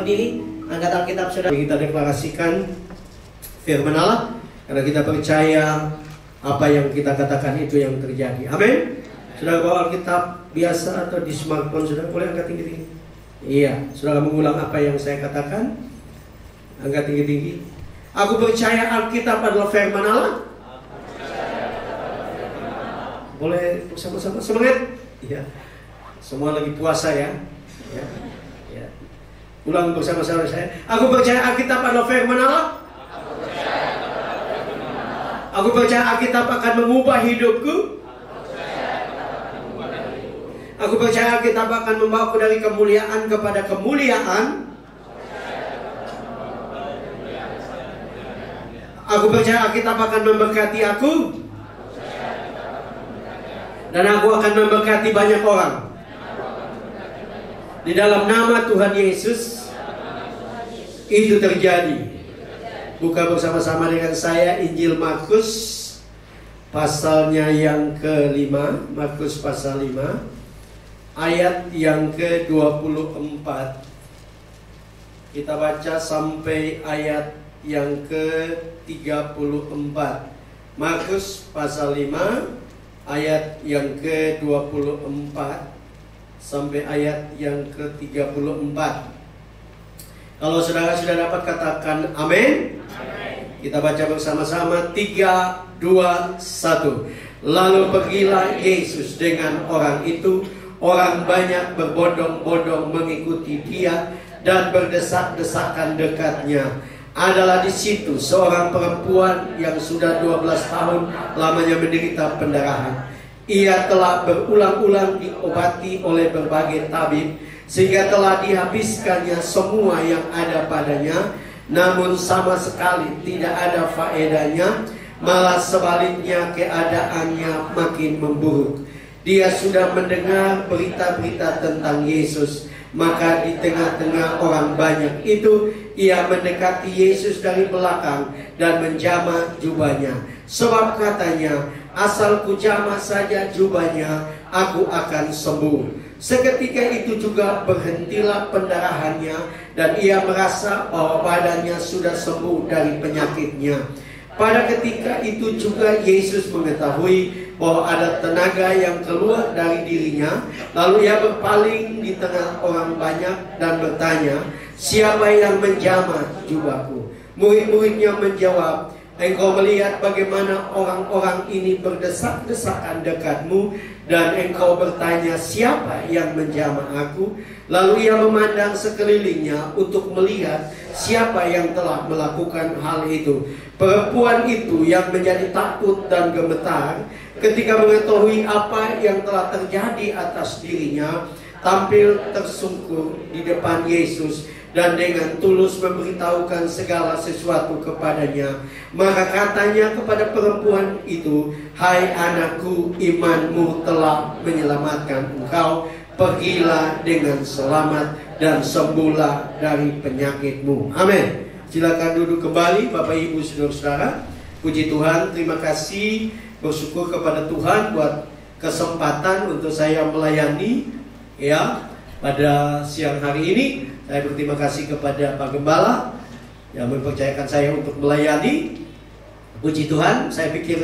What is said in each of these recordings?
Ini angkat Alkitab saudara, kita deklarasikan firman Allah, karena kita percaya apa yang kita katakan itu yang terjadi. Amin. Saudara bawa Alkitab biasa atau di smartphone, saudara boleh angkat tinggi-tinggi. Iya, saudara mengulang apa yang saya katakan, angkat tinggi-tinggi. Aku percaya Alkitab adalah firman Allah. Boleh bersama-sama semangat. Iya. Semua lagi puasa ya. Ya. Ulang bersama-sama saya. Aku percaya Alkitab adalah firman Allah. Aku percaya Alkitab akan mengubah hidupku. Aku percaya Alkitab akan membawaku dari kemuliaan kepada kemuliaan. Aku percaya Alkitab akan memberkati aku. Dan aku akan memberkati banyak orang. Di dalam nama Tuhan Yesus itu terjadi. Buka bersama-sama dengan saya Injil Markus pasalnya yang ke-5, Markus pasal 5 ayat yang ke-24. Kita baca sampai ayat yang ke-34. Markus pasal 5 ayat yang ke-24 sampai ayat yang ke-34. Kalau saudara sudah dapat katakan amin. Kita baca bersama-sama 3, 2, 1. Lalu pergilah Yesus dengan orang itu. Orang banyak berbondong-bondong mengikuti dia dan berdesak-desakan dekatnya. Adalah di situ seorang perempuan yang sudah 12 tahun lamanya menderita pendarahan. Ia telah berulang-ulang diobati oleh berbagai tabib, sehingga telah dihabiskannya semua yang ada padanya, namun sama sekali tidak ada faedahnya, malah sebaliknya keadaannya makin memburuk. Dia sudah mendengar berita-berita tentang Yesus, maka di tengah-tengah orang banyak itu, ia mendekati Yesus dari belakang dan menjamah jubahnya. Sebab katanya, asal ku jamah saja jubahnya, aku akan sembuh. Seketika itu juga berhentilah pendarahannya, dan ia merasa bahwa badannya sudah sembuh dari penyakitnya. Pada ketika itu juga Yesus mengetahui bahwa ada tenaga yang keluar dari dirinya. Lalu ia berpaling di tengah orang banyak dan bertanya, siapa yang menjamah jubahku? Murid-muridnya menjawab, engkau melihat bagaimana orang-orang ini berdesak-desakan dekatmu, dan engkau bertanya siapa yang menjamah aku? Lalu ia memandang sekelilingnya untuk melihat siapa yang telah melakukan hal itu. Perempuan itu yang menjadi takut dan gemetar ketika mengetahui apa yang telah terjadi atas dirinya, tampil tersungkur di depan Yesus dan dengan tulus memberitahukan segala sesuatu kepadanya. Maka katanya kepada perempuan itu, hai anakku, imanmu telah menyelamatkan engkau. Pergilah dengan selamat dan sembuhlah dari penyakitmu. Amin. Silakan duduk kembali Bapak Ibu Saudara-saudara. Puji Tuhan, terima kasih, bersyukur kepada Tuhan buat kesempatan untuk saya melayani ya pada siang hari ini. Saya berterima kasih kepada Pak Gembala yang mempercayakan saya untuk melayani. Puji Tuhan, saya pikir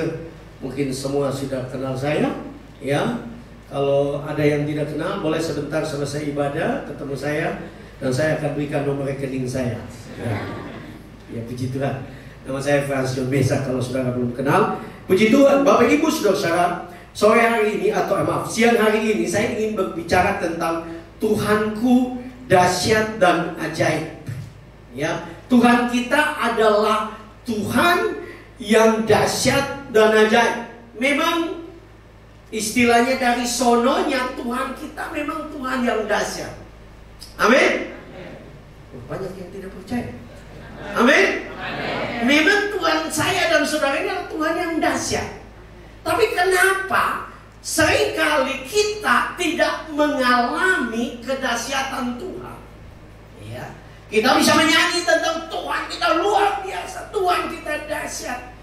mungkin semua sudah kenal saya ya. Kalau ada yang tidak kenal, boleh sebentar selesai ibadah ketemu saya, dan saya akan berikan nomor rekening saya. Ya, puji Tuhan. Nama saya Frans John Mesa kalau saudara belum kenal. Puji Tuhan, Bapak Ibu Saudara, sore hari ini atau siang hari ini saya ingin berbicara tentang Tuhanku dahsyat dan ajaib. Ya, Tuhan kita adalah Tuhan yang dahsyat dan ajaib. Memang istilahnya dari sononya Tuhan kita memang Tuhan yang dahsyat. Amin. Banyak yang tidak percaya. Amin. Memang Tuhan saya dan saudara ini adalah Tuhan yang dahsyat. Tapi kenapa seringkali kita tidak mengalami kedahsyatan Tuhan? Ya, kita bisa menyanyi tentang Tuhan kita luar biasa, Tuhan kita dahsyat,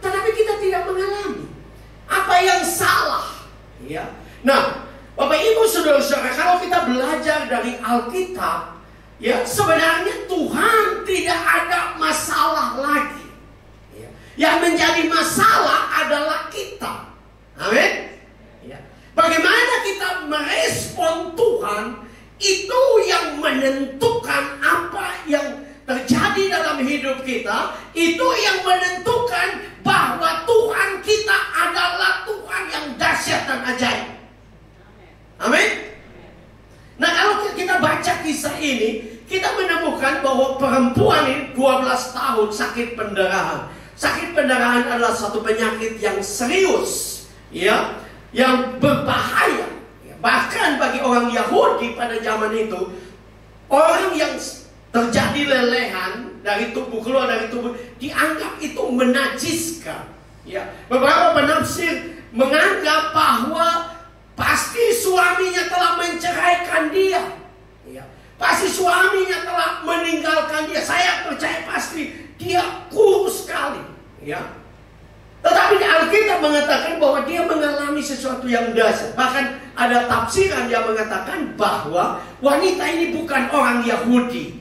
tetapi kita tidak mengalami. Apa yang salah? Ya. Nah, Bapak Ibu Saudara-saudara, kalau kita belajar dari Alkitab, Ya, sebenarnya Tuhan tidak ada masalah lagi. Ya. Yang menjadi masalah adalah kita. Amin. Ya. Bagaimana kita merespon Tuhan, itu yang menentukan apa yang terjadi dalam hidup kita. Itu yang menentukan bahwa Tuhan kita adalah Tuhan yang dahsyat dan ajaib. Amin. Nah, kalau kita baca kisah ini, kita menemukan bahwa perempuan ini 12 tahun sakit pendarahan. Sakit pendarahan adalah satu penyakit yang serius, ya, yang berbahaya. Bahkan bagi orang Yahudi pada zaman itu, orang yang terjadi lelehan dari tubuh, keluar dari tubuh, dianggap itu menajiskan. Ya, beberapa penafsir menganggap bahwa pasti suaminya telah menceraikan dia. Ya. Pasti suaminya telah meninggalkan dia. Saya percaya pasti dia kurus sekali. Ya. Tetapi Alkitab mengatakan bahwa dia mengalami sesuatu yang dahsyat. Bahkan ada tafsiran yang mengatakan bahwa wanita ini bukan orang Yahudi.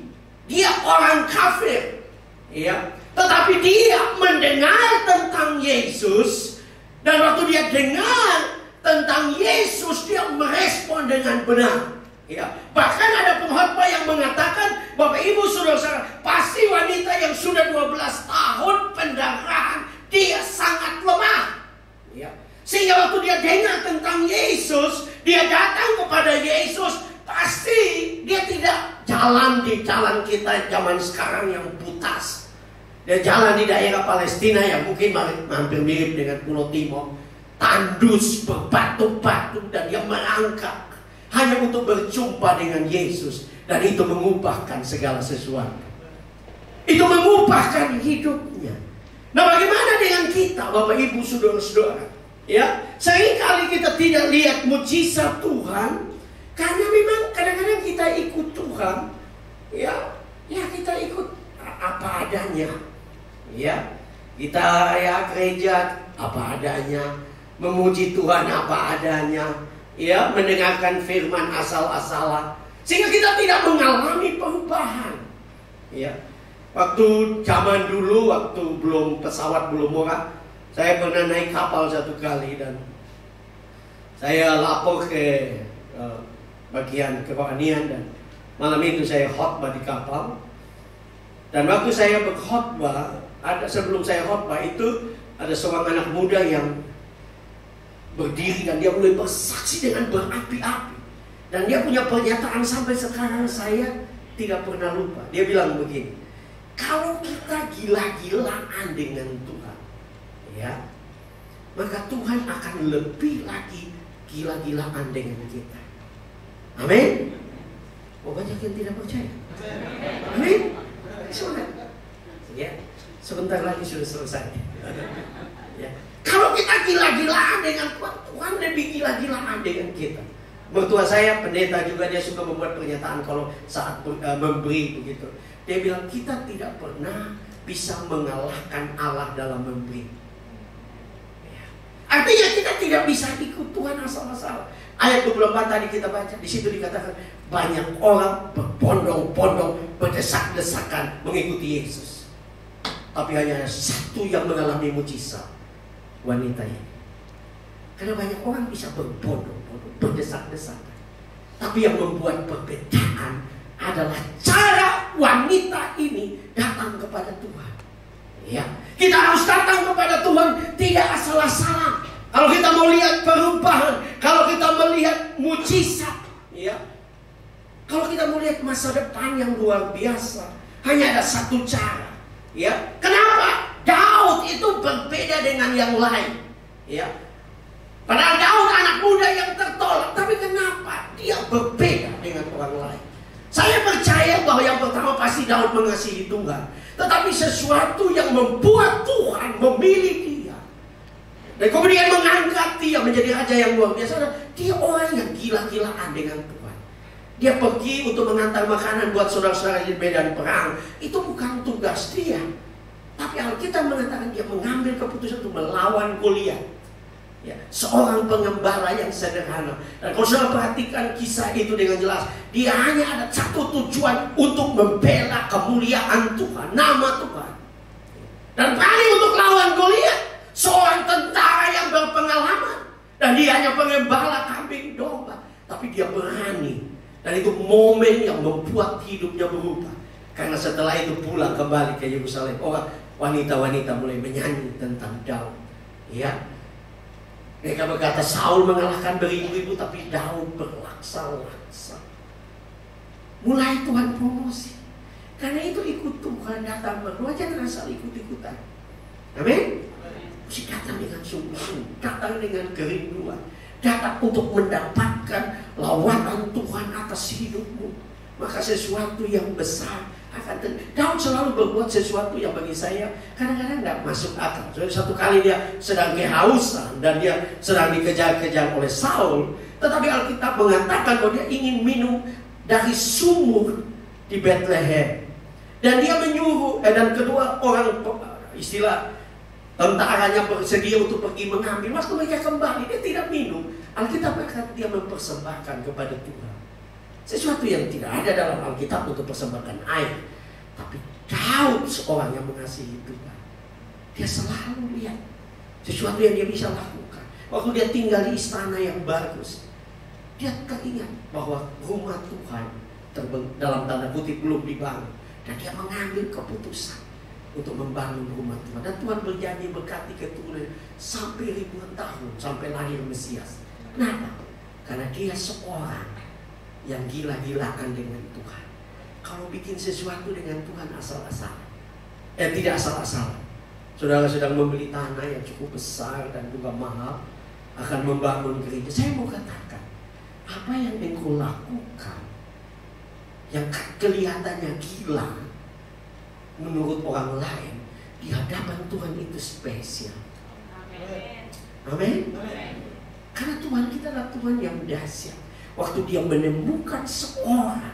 Dia orang kafir. Ya. Tetapi dia mendengar tentang Yesus. Dan waktu dia dengar tentang Yesus, dia merespon dengan benar. Ya, bahkan ada pengkhotbah yang mengatakan, Bapak Ibu Saudara, pasti wanita yang sudah 12 tahun pendarahan, dia sangat lemah. Ya, sehingga waktu dia dengar tentang Yesus, dia datang kepada Yesus, pasti dia tidak jalan di jalan kita zaman sekarang yang putas. Dia jalan di daerah Palestina yang mungkin hampir mirip dengan Pulau Timor. Tandus, berbatu-batu, dan dia merangkak hanya untuk berjumpa dengan Yesus. Dan itu mengubahkan segala sesuatu. Itu mengubahkan hidupnya. Nah, bagaimana dengan kita, Bapak Ibu Saudara-saudara? Ya, seringkali kita tidak lihat mujizat Tuhan karena memang kadang-kadang kita ikut Tuhan. Ya kita ikut apa adanya. Ya, kita gereja apa adanya. Memuji Tuhan apa adanya, ya, mendengarkan firman asal-asalan, sehingga kita tidak mengalami perubahan. Ya, waktu zaman dulu, waktu pesawat belum murah, saya pernah naik kapal satu kali dan saya lapor ke bagian kerohanian dan malam itu saya khotbah di kapal. Dan waktu saya berkhotbah, sebelum saya khotbah itu ada seorang anak muda yang berdiri dan dia mulai bersaksi dengan berapi-api. Dan dia punya pernyataan sampai sekarang saya tidak pernah lupa. Dia bilang begini, kalau kita gila-gilaan dengan Tuhan, ya, maka Tuhan akan lebih lagi gila-gilaan dengan kita. Amin. Oh, banyak yang tidak percaya. Amin. Ya, sebentar lagi sudah selesai. Ya. Kalau kita gila-gilaan dengan Tuhan, Tuhan lebih gila-gilaan dengan kita. Mertua saya pendeta juga, dia suka membuat pernyataan kalau saat memberi begitu. Dia bilang kita tidak pernah bisa mengalahkan Allah dalam memberi. Ya. Artinya kita tidak bisa ikut Tuhan asal-asalan. Ayat 24 tadi kita baca, di situ dikatakan banyak orang berbondong-bondong, berdesak-desakan mengikuti Yesus. Tapi hanya satu yang mengalami mujizat. Wanita ini. Karena banyak orang bisa berbondong-bondong, berdesak-desakan. Tapi yang membuat perbedaan adalah cara wanita ini datang kepada Tuhan. Ya, kita harus datang kepada Tuhan tidak asal-asalan. Kalau kita mau lihat perubahan, kalau kita melihat mujizat, ya, kalau kita mau lihat masa depan yang luar biasa, hanya ada satu cara. Ya, kenapa? Daud itu berbeda dengan yang lain. Ya. Padahal Daud anak muda yang tertolak, tapi kenapa dia berbeda dengan orang lain? Saya percaya bahwa yang pertama pasti Daud mengasihi Tuhan, tetapi sesuatu yang membuat Tuhan memilih dia dan kemudian mengangkat dia menjadi raja yang luar biasa. Dia orang yang gila-gilaan dengan Tuhan. Dia pergi untuk mengantar makanan buat saudara-saudara di medan perang. Itu bukan tugas dia. Tapi Alkitab mengatakan dia mengambil keputusan untuk melawan Goliat. Ya, seorang pengembala yang sederhana. Dan kalau saudara perhatikan kisah itu dengan jelas, dia hanya ada satu tujuan, untuk membela kemuliaan Tuhan, nama Tuhan. Dan berani untuk lawan Goliat, seorang tentara yang berpengalaman. Dan dia hanya pengembala kambing domba, tapi dia berani. Dan itu momen yang membuat hidupnya berubah. Karena setelah itu pulang kembali ke Yerusalem, orang wanita-wanita mulai menyanyi tentang Daud. Ya, mereka berkata Saul mengalahkan beribu-ribu, tapi Daud berlaksa-laksa. Mulai Tuhan promosi. Karena itu ikut Tuhan, datang berdoa, jangan asal ikut-ikutan. Amin. Mesti datang dengan sungguh-sungguh, datang dengan kerinduan, datang untuk mendapatkan lawatan Tuhan atas hidupmu. Maka sesuatu yang besar akan terjadi. Daud selalu berbuat sesuatu yang bagi saya kadang-kadang nggak masuk akal. Satu kali dia sedang kehausan dan dia sedang dikejar-kejar oleh Saul, tetapi Alkitab mengatakan bahwa dia ingin minum dari sumur di Bethlehem. Dan dia menyuruh, dan kedua orang istilah tentaranya bersedia untuk pergi mengambil. Waktu mereka kembali, dia tidak minum. Alkitab berkata dia mempersembahkan kepada Tuhan sesuatu yang tidak ada dalam Alkitab untuk persembahkan air. Tapi Daud seorang yang mengasihi Tuhan, dia selalu lihat sesuatu yang dia bisa lakukan. Waktu dia tinggal di istana yang bagus, dia teringat bahwa rumah Tuhan dalam tanda kutip belum dibangun. Dan dia mengambil keputusan untuk membangun rumah Tuhan. Dan Tuhan berjanji berkati keturunan sampai ribuan tahun, sampai lahir Mesias. Kenapa? Karena dia seorang yang gila-gilaan dengan Tuhan. Kalau bikin sesuatu dengan Tuhan asal-asalan, tidak asal-asalan. Saudara sedang membeli tanah yang cukup besar dan juga mahal, akan membangun gereja. Saya mau katakan, apa yang engkau lakukan yang kelihatannya gila menurut orang lain, di hadapan Tuhan itu spesial. Amin. Karena Tuhan kita adalah Tuhan yang dahsyat. Waktu dia menemukan seorang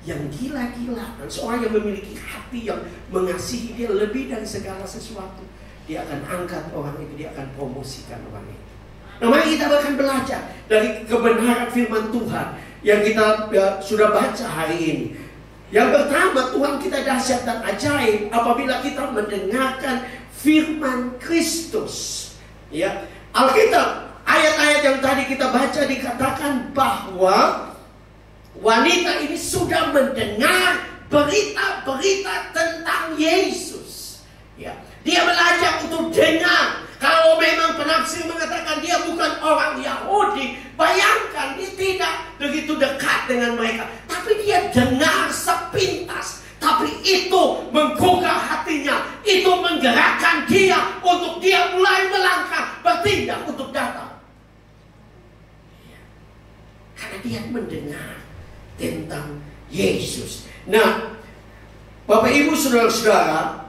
yang gila-gilaan, seorang yang memiliki hati yang mengasihi dia lebih dari segala sesuatu, dia akan angkat orang itu, dia akan promosikan orang itu. Nah, mari kita akan belajar dari kebenaran firman Tuhan yang kita sudah baca hari ini. Yang pertama, Tuhan kita dahsyat dan ajaib apabila kita mendengarkan firman Kristus. Ya, Alkitab, ayat-ayat yang tadi kita baca dikatakan bahwa wanita ini sudah mendengar berita-berita tentang Yesus. Ya, dia belajar untuk dengar. Kalau memang penafsir mengatakan dia bukan orang Yahudi, bayangkan dia tidak begitu dekat dengan mereka, tapi dia dengar sepintas. Tapi itu menggugah hatinya, itu menggerakkan dia untuk dia mulai melangkah, bertindak untuk datang. Karena dia mendengar tentang Yesus. Nah, Bapak Ibu saudara-saudara,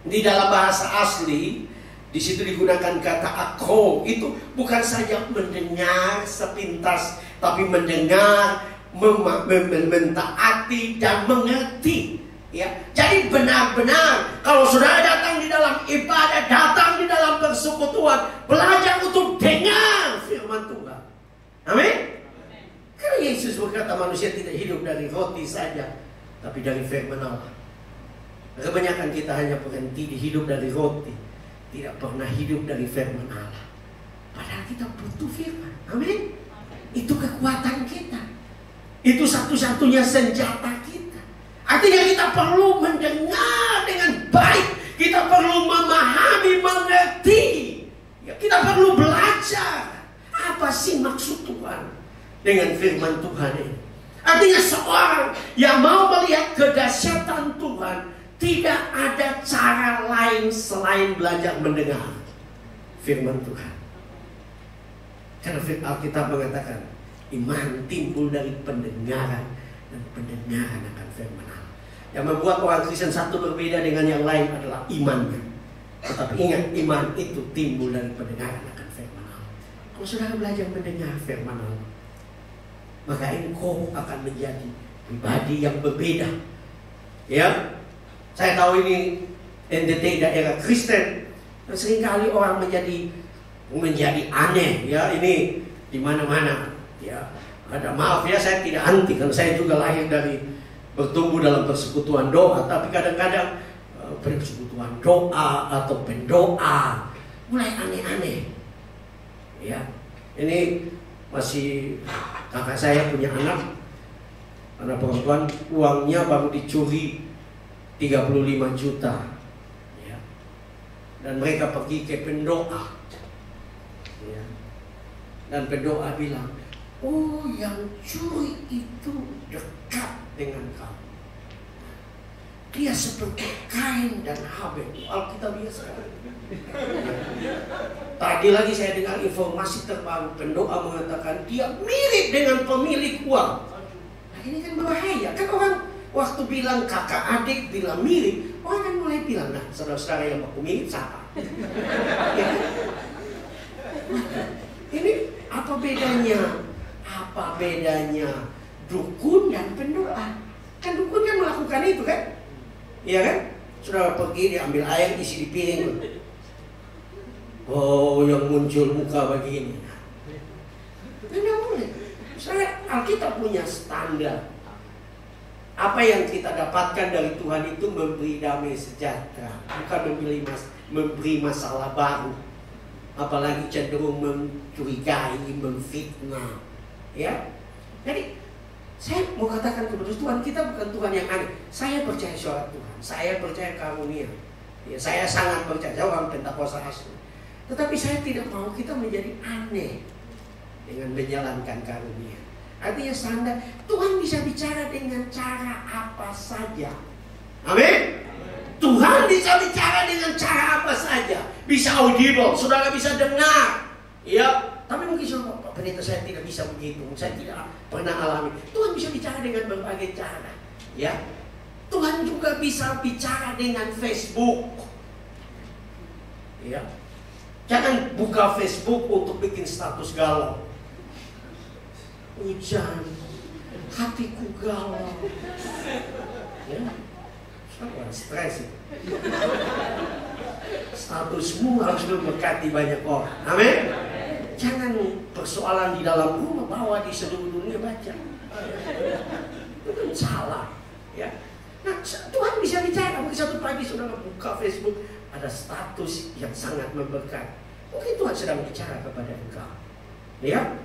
di dalam bahasa asli di situ digunakan kata akro. Itu bukan saja mendengar sepintas, tapi mendengar, mentaati dan mengerti. Ya, jadi benar-benar kalau saudara datang di dalam ibadah, datang di dalam persekutuan, belajar untuk dengar firman Tuhan. Amin. Karena Yesus berkata manusia tidak hidup dari roti saja, tapi dari firman Allah. Kebanyakan kita hanya berhenti di hidup dari roti, tidak pernah hidup dari firman Allah. Padahal kita butuh firman. Amin. Itu kekuatan kita. Itu satu-satunya senjata kita. Artinya kita perlu mendengar dengan baik. Kita perlu memahami, mengerti. Ya, kita perlu belajar. Apa sih maksud Tuhan dengan firman Tuhan ini? Artinya seorang yang mau melihat kedahsyatan Tuhan, tidak ada cara lain selain belajar mendengar firman Tuhan. Karena Alkitab mengatakan iman timbul dari pendengaran, dan pendengaran akan firman Allah. Yang membuat orang Kristen satu berbeda dengan yang lain adalah imannya. Tetapi ingat, iman itu timbul dari pendengaran akan firman Allah. Kalau saudara belajar mendengar firman Allah, maka engkau akan menjadi pribadi yang berbeda. Ya, saya tahu ini NDT daerah Kristen, dan seringkali orang menjadi menjadi aneh ya, ini di mana-mana ya. Ada, maaf ya, saya tidak anti, karena saya juga lahir dari bertumbuh dalam persekutuan doa, tapi kadang-kadang persekutuan doa atau pendoa mulai aneh-aneh ya. Ini masih kakak saya punya anak perempuan, uangnya baru dicuri 35 juta ya. Dan mereka pergi ke pendoa ya. Dan pendoa bilang, oh yang curi itu dekat dengan kamu, dia seperti Kain dan Habel. Alkitabiah sekarang. Tadi lagi saya dengar informasi terbaru, pendoa mengatakan dia mirip dengan pemilik uang. Nah ini kan bahaya, kan orang waktu bilang kakak adik bilang mirip, orang kan mulai bilang, nah saudara-saudara yang aku mirip siapa? Ya. Ini apa bedanya? Apa bedanya dukun dan pendoa? Kan dukun kan melakukan itu kan? Iya kan? Saudara pergi diambil air isi di piring. Oh, yang muncul muka begini. Tidak boleh. Saya Alkitab punya standar. Apa yang kita dapatkan dari Tuhan itu memberi damai sejahtera, bukan memberi masalah baru. Apalagi cenderung mencurigai, memfitnah. Ya. Jadi saya mau katakan kepada Tuhan, kita bukan Tuhan yang aneh. Saya percaya suara Tuhan, saya percaya karunia. Ya, saya sangat percaya, saya orang Pentakosta asli. Tetapi saya tidak mau kita menjadi aneh dengan menjalankan karunia. Artinya standar, Tuhan bisa bicara dengan cara apa saja. Amin. Tuhan bisa bicara dengan cara apa saja. Bisa audible, saudara bisa dengar. Ya, tapi mungkin saudara, Pak Pendeta, saya tidak bisa begitu. Saya tidak pernah alami. Tuhan bisa bicara dengan berbagai cara. Ya, Tuhan juga bisa bicara dengan Facebook. Ya, jangan buka Facebook untuk bikin status galau. Hujan, hatiku galau. Ya, saya stres itu. Statusmu harus memberkati banyak orang. Amin. Jangan persoalan di dalam rumah bawa di seluruh dunia baca. Itu kan salah. Ya. Nah, Tuhan bisa bicara. Mungkin satu pagi saudara buka Facebook, ada status yang sangat memberkati. Mungkin Tuhan sedang bicara kepada engkau. Ya.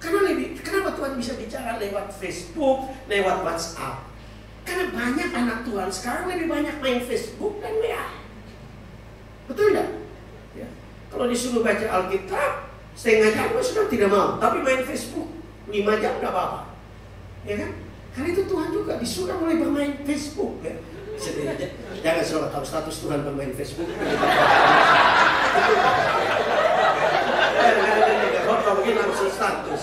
Kenapa Tuhan bisa bicara lewat Facebook, lewat WhatsApp? Karena banyak anak Tuhan sekarang lebih banyak main Facebook dan WA. Betul tidak? Ya. Kalau disuruh baca Alkitab setengah jam sudah tidak mau, tapi main Facebook 5 jam tidak apa-apa. Ya kan? Karena itu Tuhan juga disuruh mulai bermain Facebook. Ya. Jangan selalu tahu status Tuhan bermain Facebook. Kalau mungkin langsung status.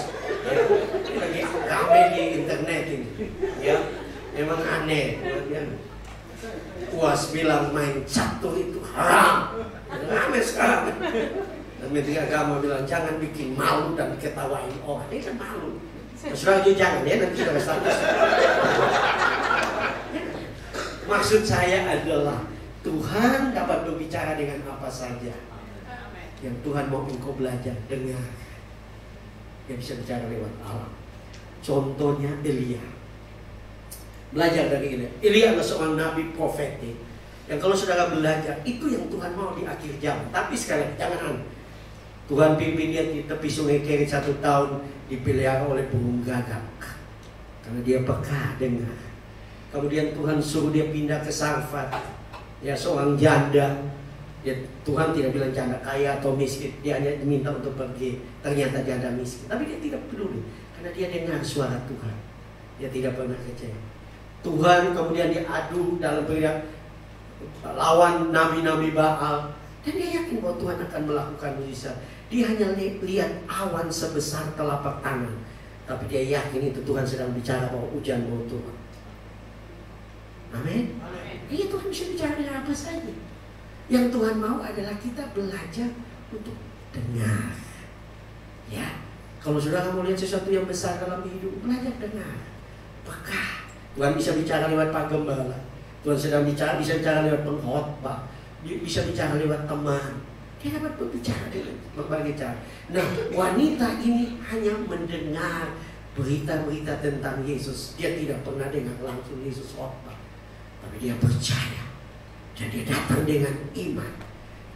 Lagi rame di internet ini. Ya. Memang aneh. Puas bilang main catur itu haram. Rame sekarang. Dan Menteri Agama bilang jangan bikin malu dan ketawain orang. Ini kan malu. Saudara jangan ya, nanti sudah status. Maksud saya adalah Tuhan dapat berbicara dengan apa saja. Yang Tuhan mau engkau belajar dengar. Dia bisa bicara lewat alam. Contohnya Elia. Belajar dari Elia. Elia adalah seorang nabi profetik. Yang kalau saudara belajar, itu yang Tuhan mau di akhir zaman. Tapi sekali jangan. Tuhan pimpin dia di tepi sungai Kerit 1 tahun, dipelihara oleh burung gagak. Karena dia peka dengar. Kemudian Tuhan suruh dia pindah ke Sarfat. Ya, seorang janda. Ya, Tuhan tidak bilang janda kaya atau miskin. Dia hanya diminta untuk pergi. Ternyata janda miskin. Tapi dia tidak peduli. Karena dia dengar suara Tuhan. Dia tidak pernah kecewa. Tuhan kemudian diadu dalam periode lawan nabi-nabi Baal. Dan dia yakin bahwa Tuhan akan melakukan mujizat. Dia hanya lihat awan sebesar telapak tangan. Tapi dia yakin itu Tuhan sedang bicara bahwa hujan mau turun. Amin. Iya, Tuhan bisa bicara dengan apa saja. Yang Tuhan mau adalah kita belajar untuk dengar. Ya, kalau saudara mau lihat sesuatu yang besar dalam hidup, belajar dengar. Peka. Tuhan bisa bicara lewat Pak Gembala. Tuhan sedang bicara, bisa bicara lewat pengkhotbah, bisa bicara lewat teman. Dia dapat berbicara dengan berbagai cara. Nah, wanita ini hanya mendengar berita-berita tentang Yesus. Dia tidak pernah dengar langsung Yesus khotbah, tapi dia percaya. Dan dia datang dengan iman.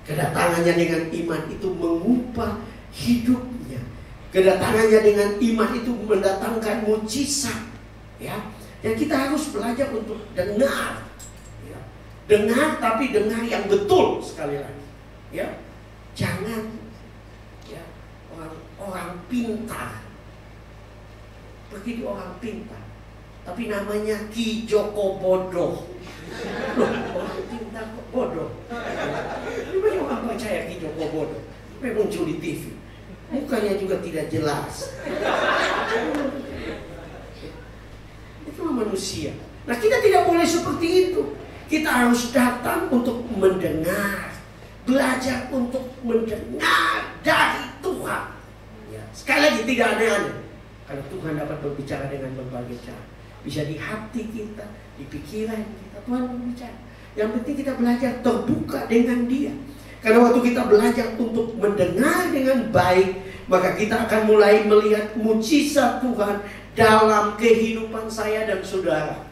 Kedatangannya dengan iman itu mengubah hidupnya. Kedatangannya dengan iman itu mendatangkan mujizat. Ya, dan kita harus belajar untuk dengar. Ya. Dengar, tapi dengar yang betul sekali lagi. Ya, jangan ya orang pintar. Begitu orang pintar, tapi namanya Ki Joko bodoh. Loh, orang pintar kok bodoh? Gimana orang percaya Ki Joko bodoh? Memang muncul di TV, mukanya juga tidak jelas. Itulah manusia. Nah, kita tidak boleh seperti itu. Kita harus datang untuk mendengar, belajar untuk mendengar dari Tuhan. Ya, sekali lagi tidak aneh-aneh. Karena Tuhan dapat berbicara dengan berbagai cara. Bisa di hati kita, di pikiran kita, Tuhan berbicara. Yang penting kita belajar terbuka dengan Dia. Karena waktu kita belajar untuk mendengar dengan baik, maka kita akan mulai melihat mujizat Tuhan dalam kehidupan saya dan saudara.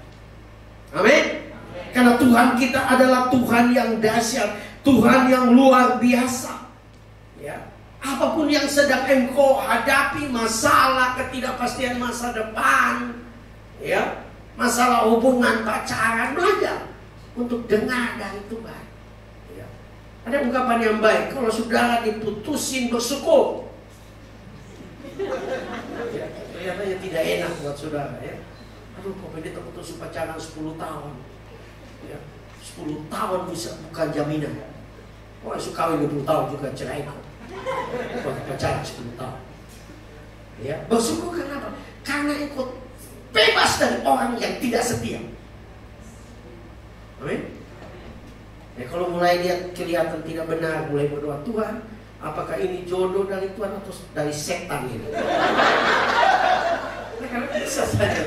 Amin. Karena Tuhan kita adalah Tuhan yang dahsyat, Tuhan yang luar biasa. Ya. Apapun yang sedang engkau hadapi, masalah, ketidakpastian masa depan, ya, masalah hubungan pacaran, belajar untuk dengar dari Tuhan. Ya. Ada ungkapan yang baik, kalau saudara diputusin bersyukur. Ya, kelihatannya tidak enak buat saudara, ya. Aduh, kok pendeta putus pacaran 10 tahun. Ya, 10 tahun bisa bukan jaminan. Wah, suka 20 tahun juga cerai. Pacaran 10 tahun. Ya, bersyukur kenapa? Karena ikut bebas dari orang yang tidak setia. Amin. Ya, kalau mulai dia kelihatan tidak benar, mulai berdoa, Tuhan, apakah ini jodoh dari Tuhan atau dari setan ini? Nah, karena bisa saja.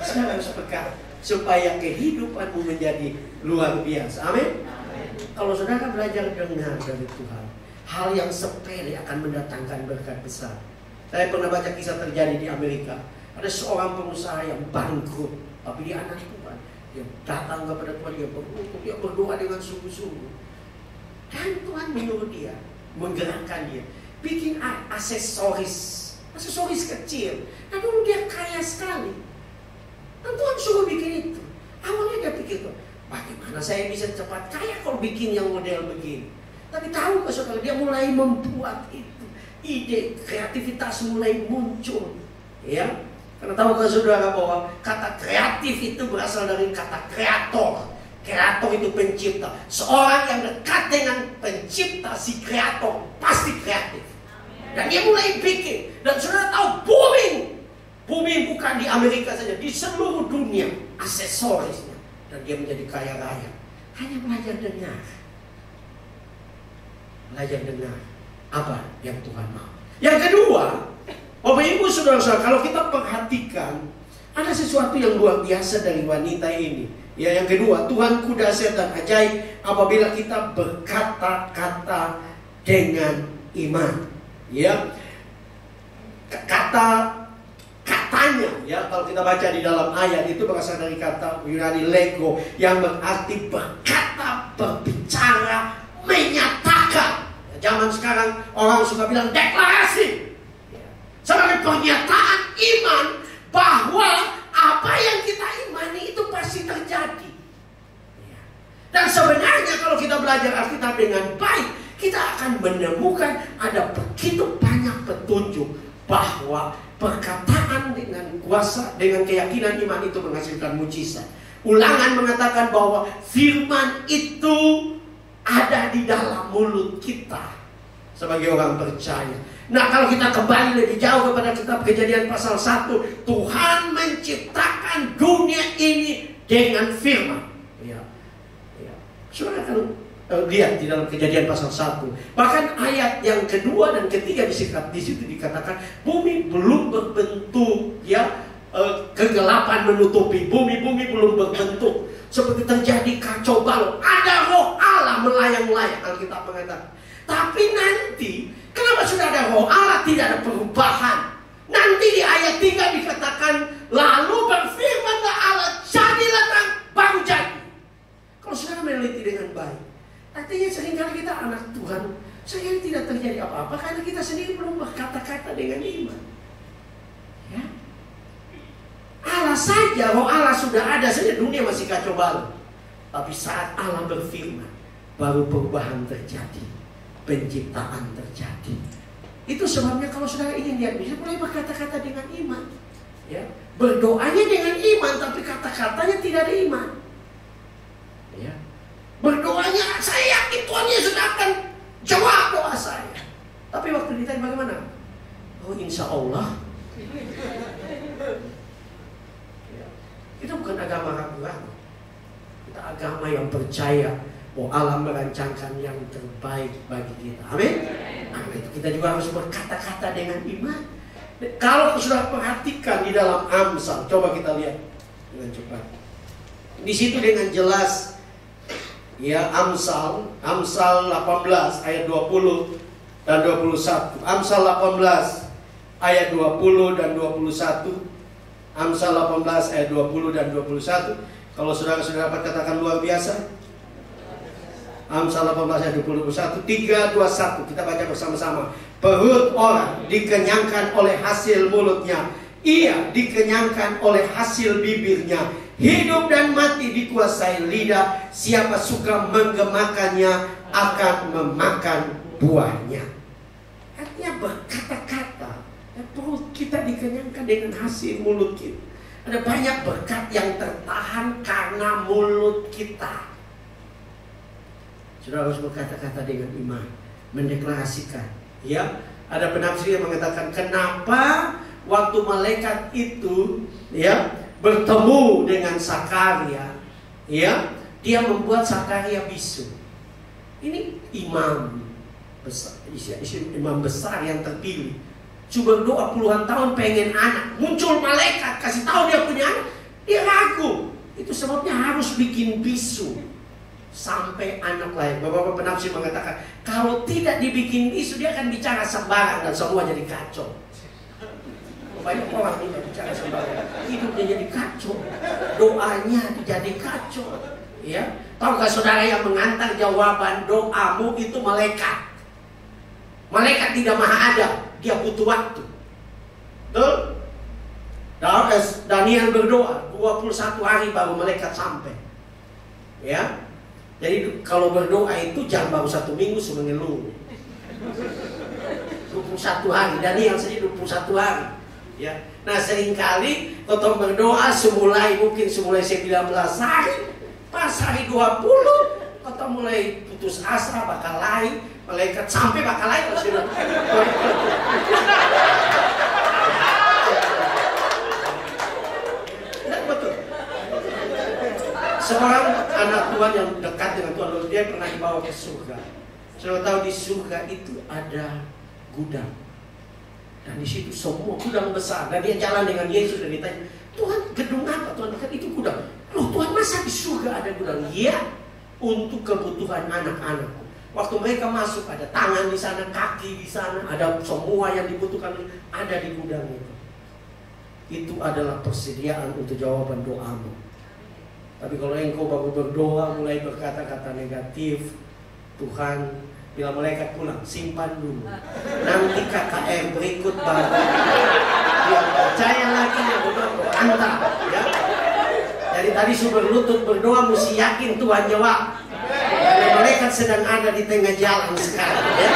Saya harus peka supaya kehidupanmu menjadi luar biasa. Amin. Kalau saudara belajar dengar dari Tuhan, hal yang sepele akan mendatangkan berkat besar. Saya pernah baca kisah terjadi di Amerika. Ada seorang pengusaha yang bangkrut, tapi dia anak Tuhan. Dia datang kepada Tuhan, dia berdoa dengan sungguh-sungguh. Dan Tuhan menyuruh dia, menggerakkan dia, bikin aksesoris kecil. Dan dulu dia kaya sekali. Dan Tuhan suruh bikin itu. Awalnya dia pikir, bagaimana saya bisa cepat kaya kalau bikin yang model begini? Tapi tahu ke saudara, dia mulai membuat itu. Ide, kreativitas mulai muncul. Ya, karena tahu ke saudara bahwa kata kreatif itu berasal dari kata kreator. Kreator itu pencipta. Seorang yang dekat dengan pencipta, si kreator, pasti kreatif. Dan dia mulai bikin. Dan saudara tahu, booming bukan di Amerika saja, di seluruh dunia aksesorisnya. Dan dia menjadi kaya raya. Hanya belajar dengar. Belajar dengar apa yang Tuhan mau. Yang kedua, Bapak Ibu saudara-saudara, kalau kita perhatikan, ada sesuatu yang luar biasa dari wanita ini. Ya, yang kedua, Tuhan dahsyat dan ajaib apabila kita berkata-kata dengan iman. Ya, katanya, ya, kalau kita baca di dalam ayat itu berasal dari kata Yunani lego yang berarti berkata, berbicara, menyatakan. Zaman sekarang orang suka bilang deklarasi. Sebagai pernyataan iman bahwa apa yang kita imani itu pasti terjadi. Dan sebenarnya kalau kita belajar Alkitab dengan baik, kita akan menemukan ada begitu banyak petunjuk bahwa perkataan dengan kuasa, dengan keyakinan iman itu menghasilkan mujizat. Ulangan mengatakan bahwa firman itu ada di dalam mulut kita sebagai orang percaya. Nah, kalau kita kembali lebih jauh kepada kitab Kejadian pasal 1, Tuhan menciptakan dunia ini dengan firman. Ya. Saudara kan lihat di dalam Kejadian pasal 1. Bahkan ayat yang kedua dan ketiga di situ dikatakan bumi belum berbentuk, ya, kegelapan menutupi bumi belum berbentuk, seperti terjadi kacau balau. Ada roh Allah melayang-layang, Alkitab mengatakan. Tapi nanti, kenapa sudah ada roh Allah tidak ada perubahan? Nanti di ayat 3 dikatakan, lalu berfirmanlah Allah, jadilah terang, baru jadi. Kalau saudara meneliti dengan baik, artinya seringkali kita anak Tuhan, seringkali tidak terjadi apa-apa karena kita sendiri belum berkata-kata dengan iman. Ya. Allah saja, roh Allah sudah ada saja, dunia masih kacau balau. Tapi saat Allah berfirman, baru perubahan terjadi, penciptaan terjadi. Itu sebabnya kalau saudara ingin lihat, bisa mulai berkata-kata dengan iman. Ya. Berdoanya dengan iman, tapi kata-katanya tidak ada iman. Ya. Berdoanya, saya yakin Tuhan Yesus akan jawab doa saya. Tapi waktu ditanya bagaimana? Oh, insya Allah. Ya. Itu bukan agama ragu-ragu. Kita agama yang percaya bahwa Allah merancangkan yang terbaik bagi kita. Amin. Nah, itu kita juga harus berkata-kata dengan iman. Kalau sudah perhatikan di dalam Amsal, coba kita lihat dengan cepat. Di situ dengan jelas, ya, Amsal 18 ayat 20 dan 21. Amsal 18 ayat 20 dan 21. Amsal 18 ayat 20 dan 21. Kalau saudara-saudara dapat katakan luar biasa. Amsal 18 ayat 21, 3, 21. Kita baca bersama-sama. Perut orang dikenyangkan oleh hasil mulutnya, ia dikenyangkan oleh hasil bibirnya. Hidup dan mati dikuasai lidah, siapa suka menggemakannya akan memakan buahnya. Artinya berkata-kata, perut kita dikenyangkan dengan hasil mulut kita. Ada banyak berkat yang tertahan karena mulut kita. Sudah harus berkata-kata dengan iman, mendeklarasikan. Ya, ada penafsir yang mengatakan kenapa waktu malaikat itu, ya, bertemu dengan Sakaria, ya, dia membuat Sakaria bisu. Ini imam besar, imam besar yang terpilih. Coba berdoa puluhan tahun pengen anak, muncul malaikat kasih tahu dia punya anak, dia ragu. Itu sebabnya harus bikin bisu sampai anak lahir. Beberapa penafsir mengatakan kalau tidak dibikin bisu dia akan bicara sembarang dan semua jadi kacau. Banyak orang tidak bicara sembarang, hidupnya jadi kacau, doanya jadi kacau. Ya, tahukah saudara yang mengantar jawaban doamu itu malaikat? Malaikat tidak maha ada, dia butuh waktu. Betul? Daniel berdoa 21 hari baru malaikat sampai. Ya, jadi kalau berdoa itu jangan baru 1 minggu semengeluh. 21 hari, Daniel sendiri 21 hari. Ya, nah seringkali kalau berdoa mungkin semulai 19 hari, pas hari 20 kalau mulai putus asa bakal lain, malaikat sampai bakal lain sudah. Betul. Seorang anak Tuhan yang dekat dengan Tuhan, dia pernah dibawa ke surga. Sudah tahu di surga itu ada gudang. Dan di situ semua gudang besar. Dan dia jalan dengan Yesus dan ditanya, Tuhan gedung apa? Tuhan dekat itu gudang. Loh Tuhan masa di surga ada gudang? Iya, untuk kebutuhan anak-anak. Waktu mereka masuk ada tangan di sana, kaki di sana, ada semua yang dibutuhkan ada di gudang itu. Itu adalah persediaan untuk jawaban doamu. Tapi kalau engkau baru berdoa mulai berkata-kata negatif, Tuhan bila malaikat pulang, simpan dulu. Nanti KKR berikut baru. Yang percaya lagi yang berdoa, antar. Ya. Dari tadi sudah berlutut berdoa, mesti yakin Tuhan jawab. Karena malaikat sedang ada di tengah jalan sekarang. Ya.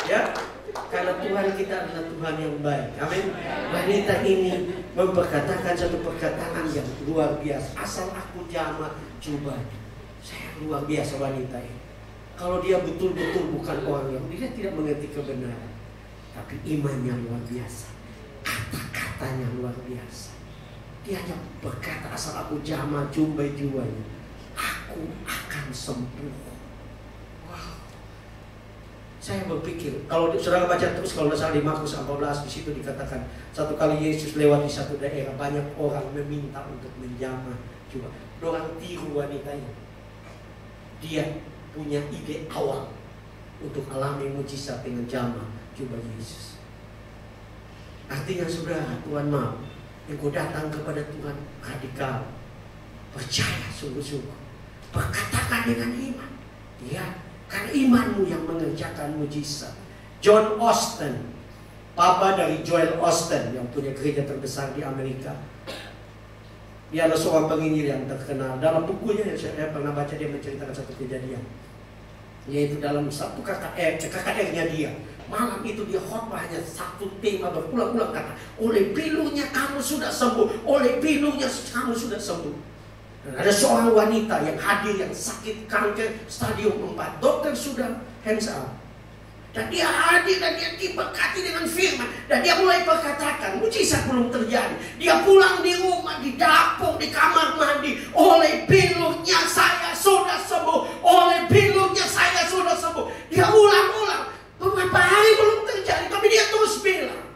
Ya. Karena Tuhan kita adalah Tuhan yang baik. Amin. Wanita ini memperkatakan satu perkataan yang luar biasa. Asal aku jama, coba. Saya luar biasa wanita ini. Kalau dia betul-betul bukan orang yang dia tidak mengerti kebenaran, tapi imannya luar biasa, kata-katanya luar biasa. Dia hanya berkata asal aku jama, jumbai jiwanya, aku akan sembuh. Wow. Saya berpikir, kalau saudara baca terus, kalau tidak salah di Markus 14, di situ dikatakan satu kali Yesus lewat di satu daerah, banyak orang meminta untuk menjamah. Coba, orang tiru wanita ini. Dia punya ide awal untuk alami mujizat dengan jamah. Coba Yesus. Artinya saudara, Tuhan mau engkau datang kepada Tuhan radikal, percaya sungguh-sungguh, perkatakan dengan iman. Ya, karena imanmu yang mengerjakan mujizat. John Osteen, papa dari Joel Osteen yang punya gereja terbesar di Amerika. Dia adalah seorang penginjil yang terkenal. Dalam bukunya yang saya pernah baca, dia menceritakan satu kejadian, yaitu dalam satu KKR-nya dia. Malam itu dia khotbahnya satu tema berulang-ulang, kata, oleh pilunya kamu sudah sembuh, oleh pilunya kamu sudah sembuh. Dan ada seorang wanita yang hadir yang sakit kanker stadium 4. Dokter sudah hands up. Dan dia hadir dan dia diberkati dengan firman. Dan dia mulai berkatakan, mujizat belum terjadi. Dia pulang di rumah, di dapur, di kamar mandi. Oleh pilunya saya sudah sembuh. Oleh pilunya saya sudah sembuh. Dia ulang-ulang. Beberapa hari belum terjadi, tapi dia terus bilang.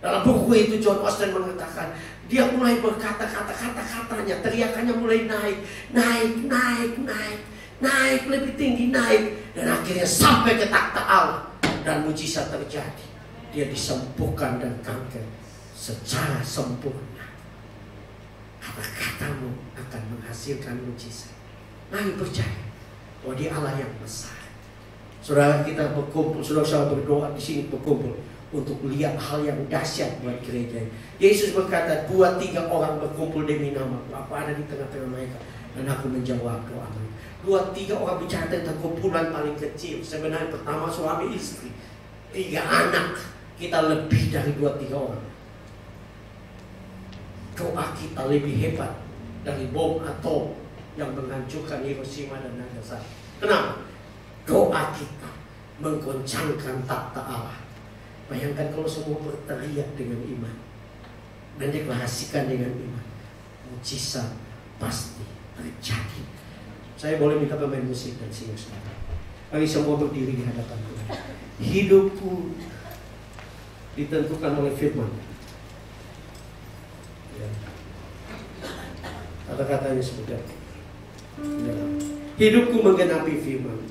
Dalam buku itu John Osteen mengatakan, dia mulai berkata kata-katanya, teriakannya mulai naik, lebih tinggi, naik. Dan akhirnya sampai ke takhta Allah. Dan mujizat terjadi. Dia disembuhkan dari kanker secara sempurna. Kata-katamu akan menghasilkan mujizat. Mari percaya bahwa dia Allah yang besar. Saudara kita berkumpul, saudara-saudara berdoa di sini berkumpul untuk lihat hal yang dahsyat buat gereja. Yesus berkata, 2-3 orang berkumpul demi namaku, aku ada di tengah-tengah mereka, dan aku menjawab doa mereka. 2-3 orang bicara tentang kumpulan paling kecil. Sebenarnya pertama suami istri, 3 anak. Kita lebih dari 2-3 orang. Doa kita lebih hebat dari bom atom yang menghancurkan Hiroshima dan Nagasaki. Kenapa? Doa kita menggoncangkan takhta Allah. Bayangkan kalau semua berteriak dengan iman dan deklarasikan dengan iman, mujizat pasti terjadi. Saya boleh minta pemain musik dan sing saudara. Mari semua berdiri di hadapan Tuhan. Hidupku ditentukan oleh firman. Ya. Kata-katanya seperti apa? Ya. Hidupku menggenapi firman.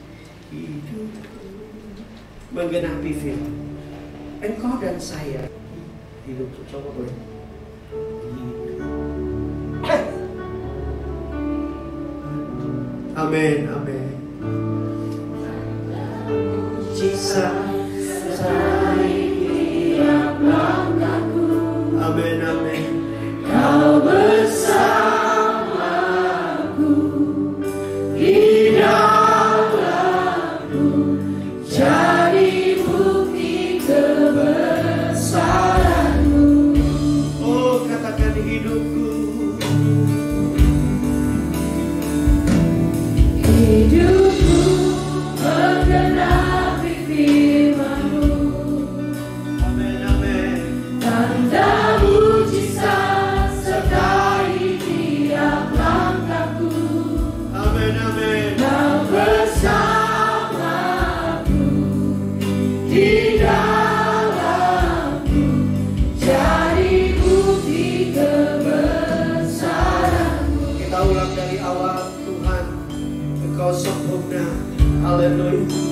Hidupku menggenapi firman. Engkau dan saya hidup, coba boleh. Amin, amin. Mujizat sertai tiap langkahku. Amin, amin. Kau bersamaku di dalamku, jadi bukti kebesaranmu. Oh, katakan hidupku. Hidupku menggenapi firman-Mu. Amin, amin. Tanda mujizat sertai tiap langkahku. Amin, amin. Kau bersamaku di dalamku, jadi bukti kebesaranmu. Kita ulang dari awal. Engkau sempurna, haleluya.